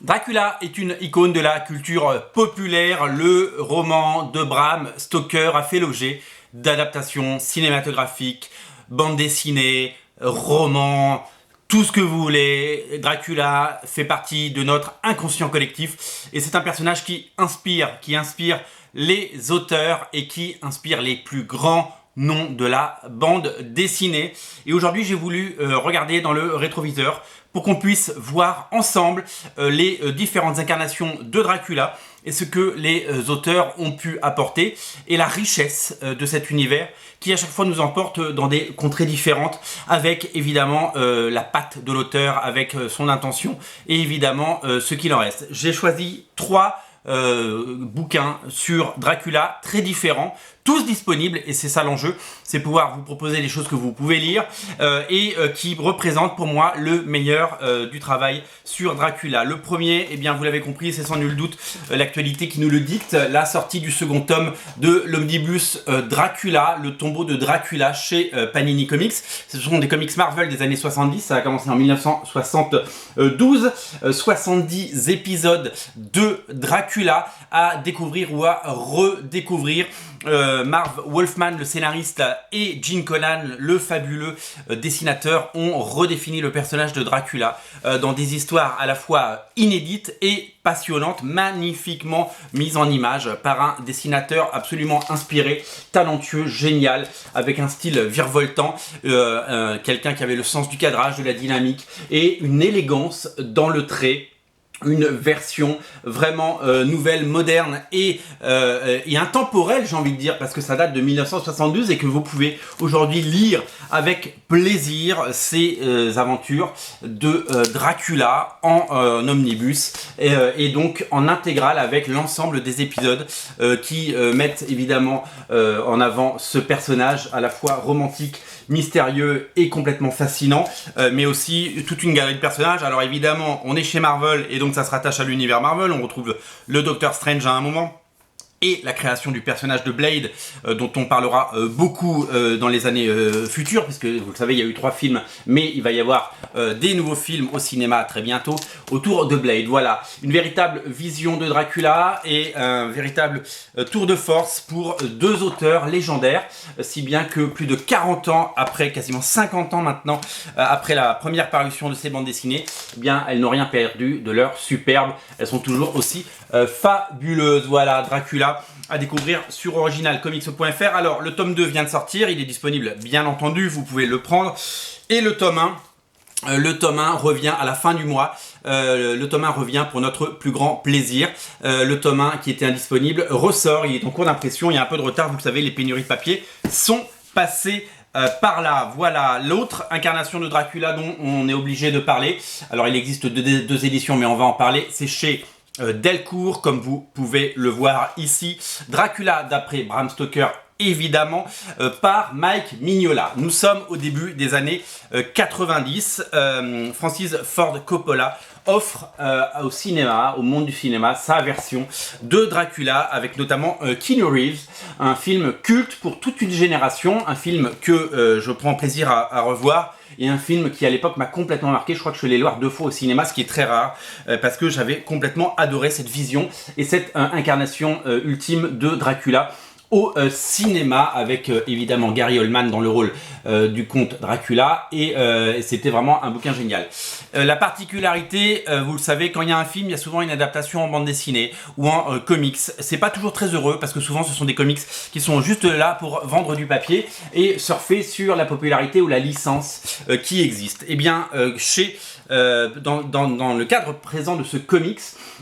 Dracula est une icône de la culture populaire. Le roman de Bram Stoker a fait l'objet d'adaptations cinématographiques, bandes dessinées, romans, tout ce que vous voulez. Dracula fait partie de notre inconscient collectif et c'est un personnage qui inspire les auteurs et qui inspire les plus grands noms de la bande dessinée. Et aujourd'hui, j'ai voulu regarder dans le rétroviseur pour qu'on puisse voir ensemble les différentes incarnations de Dracula et ce que les auteurs ont pu apporter et la richesse de cet univers qui à chaque fois nous emporte dans des contrées différentes avec évidemment la patte de l'auteur, avec son intention et évidemment ce qu'il en reste. J'ai choisi 3 bouquins sur Dracula très différents, tous disponibles, et c'est ça l'enjeu, c'est pouvoir vous proposer des choses que vous pouvez lire et qui représentent pour moi le meilleur du travail sur Dracula. Le premier, eh bien vous l'avez compris, c'est sans nul doute l'actualité qui nous le dicte, la sortie du second tome de l'omnibus Dracula, le tombeau de Dracula chez Panini Comics. Ce sont des comics Marvel des années 70, ça a commencé en 1972, 70 épisodes de Dracula à découvrir ou à redécouvrir. Marv Wolfman, le scénariste, et Gene Colan, le fabuleux dessinateur, ont redéfini le personnage de Dracula dans des histoires à la fois inédites et passionnantes, magnifiquement mises en image par un dessinateur absolument inspiré, talentueux, génial, avec un style virevoltant, quelqu'un qui avait le sens du cadrage, de la dynamique et une élégance dans le trait. Une version vraiment nouvelle, moderne et intemporelle, j'ai envie de dire, parce que ça date de 1972 et que vous pouvez aujourd'hui lire avec plaisir ces aventures de Dracula en omnibus et donc en intégrale avec l'ensemble des épisodes qui mettent évidemment en avant ce personnage à la fois romantique, mystérieux et complètement fascinant, mais aussi toute une galerie de personnages. Alors évidemment, on est chez Marvel et donc ça se rattache à l'univers Marvel. On retrouve le Docteur Strange à un moment et la création du personnage de Blade dont on parlera beaucoup dans les années futures, puisque vous le savez, il y a eu 3 films, mais il va y avoir des nouveaux films au cinéma très bientôt autour de Blade. Voilà, une véritable vision de Dracula et un véritable tour de force pour 2 auteurs légendaires, si bien que plus de 40 ans après, quasiment 50 ans maintenant, après la première parution de ces bandes dessinées, eh bien elles n'ont rien perdu de leur superbe, elles sont toujours aussi fabuleuses. Voilà, Dracula à découvrir sur originalcomics.fr. Alors le tome 2 vient de sortir, il est disponible bien entendu, vous pouvez le prendre. Et le tome 1 revient à la fin du mois. Le tome 1 revient pour notre plus grand plaisir. Le tome 1 qui était indisponible ressort, il est en cours d'impression, il y a un peu de retard, vous le savez, les pénuries de papier sont passées par là. Voilà l'autre incarnation de Dracula dont on est obligé de parler. Alors il existe 2 éditions, mais on va en parler, c'est chez Delcourt, comme vous pouvez le voir ici. Dracula d'après Bram Stoker, évidemment, par Mike Mignola. Nous sommes au début des années 90. Francis Ford Coppola offre au cinéma, au monde du cinéma, sa version de Dracula avec notamment Keanu Reeves, un film culte pour toute une génération, un film que je prends plaisir à revoir. Et un film qui à l'époque m'a complètement marqué, je crois que je l'ai voir 2 fois au cinéma, ce qui est très rare, parce que j'avais complètement adoré cette vision et cette incarnation ultime de Dracula au cinéma avec évidemment Gary Oldman dans le rôle du comte Dracula et c'était vraiment un bouquin génial. La particularité, vous le savez, quand il y a un film, il y a souvent une adaptation en bande dessinée ou en comics. C'est pas toujours très heureux parce que souvent ce sont des comics qui sont juste là pour vendre du papier et surfer sur la popularité ou la licence qui existe. Et bien dans le cadre présent de ce comics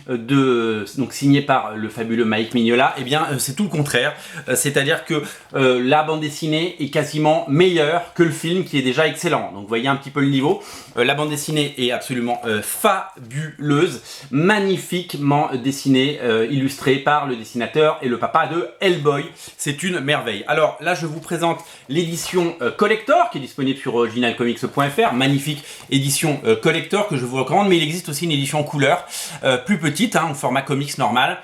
donc signé par le fabuleux Mike Mignola, eh bien c'est tout le contraire, c'est-à-dire que la bande dessinée est quasiment meilleure que le film qui est déjà excellent. Donc vous voyez un petit peu le niveau. La bande dessinée est absolument fabuleuse, magnifiquement dessinée, illustrée par le dessinateur et le papa de Hellboy. C'est une merveille. Alors là je vous présente l'édition collector qui est disponible sur originalcomics.fr, magnifique édition collector que je vous recommande, mais il existe aussi une édition en couleur plus petite, en format comics normal.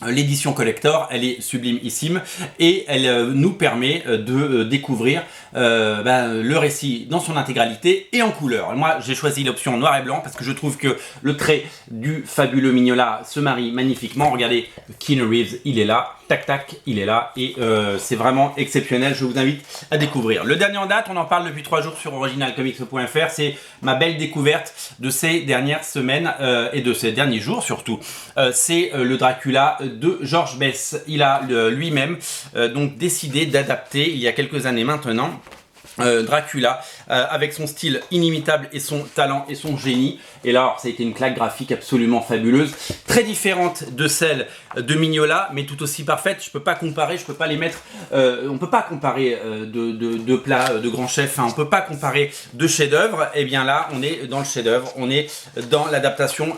L'édition collector, elle est sublimissime et elle nous permet de découvrir le récit dans son intégralité et en couleur. Moi, j'ai choisi l'option noir et blanc parce que je trouve que le trait du fabuleux Mignola se marie magnifiquement. Regardez, Keanu Reeves, il est là, tac tac, il est là et c'est vraiment exceptionnel. Je vous invite à découvrir. Le dernier en date, on en parle depuis 3 jours sur originalcomics.fr. C'est ma belle découverte de ces dernières semaines et de ces derniers jours surtout. C'est le Dracula de George Bess. Il a lui-même donc décidé d'adapter il y a quelques années maintenant Dracula avec son style inimitable et son talent et son génie. Et là, ça a été une claque graphique absolument fabuleuse, très différente de celle de Mignola, mais tout aussi parfaite. Je peux pas comparer, je peux pas les mettre. On peut pas comparer de plats de grands chefs. Hein, on peut pas comparer de chef-d'œuvre. Et bien là, on est dans le chef-d'œuvre. On est dans l'adaptation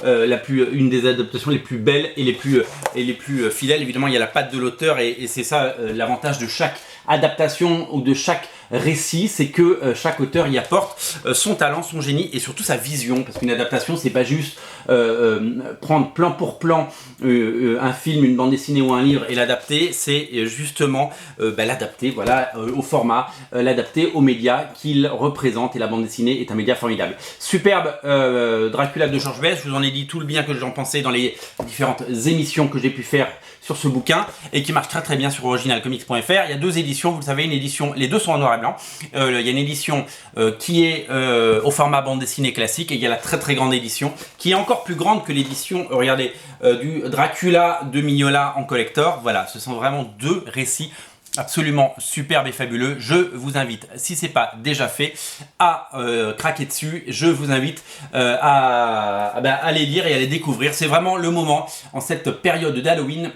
une des adaptations les plus belles et les plus fidèles. Évidemment, il y a la patte de l'auteur et c'est ça l'avantage de chaque adaptation ou de chaque récit, c'est que chaque auteur y apporte son talent, son génie et surtout sa vision, parce qu'une adaptation c'est pas juste prendre plan pour plan un film, une bande dessinée ou un livre et l'adapter, c'est justement l'adapter au format, l'adapter aux médias qu'il représente et la bande dessinée est un média formidable. Superbe Dracula de George Bess, je vous en ai dit tout le bien que j'en pensais dans les différentes émissions que j'ai pu faire sur ce bouquin et qui marche très très bien sur originalcomics.fr. Il y a 2 éditions, vous le savez, une édition, les 2 sont en noir et blanc. Il y a une édition qui est au format bande dessinée classique et il y a la très très grande édition qui est encore plus grande que l'édition, regardez, du Dracula de Mignola en collector. Voilà, ce sont vraiment 2 récits absolument superbe et fabuleux. Je vous invite, si ce n'est pas déjà fait, à craquer dessus. Je vous invite à les lire et à les découvrir. C'est vraiment le moment, en cette période d'Halloween,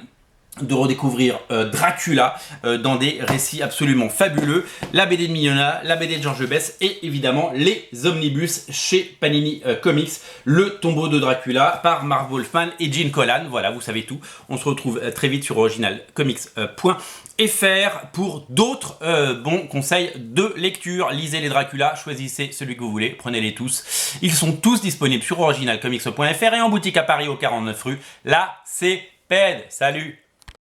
de redécouvrir Dracula dans des récits absolument fabuleux. La BD de Mignola, la BD de George Bess et évidemment les omnibus chez Panini Comics. Le tombeau de Dracula par Marv Wolfman et Gene Colan. Voilà, vous savez tout. On se retrouve très vite sur originalcomics.fr pour d'autres bons conseils de lecture. Lisez les Dracula, choisissez celui que vous voulez, prenez-les tous. Ils sont tous disponibles sur originalcomics.fr et en boutique à Paris au 49 rue. Là, c'est PED. Salut!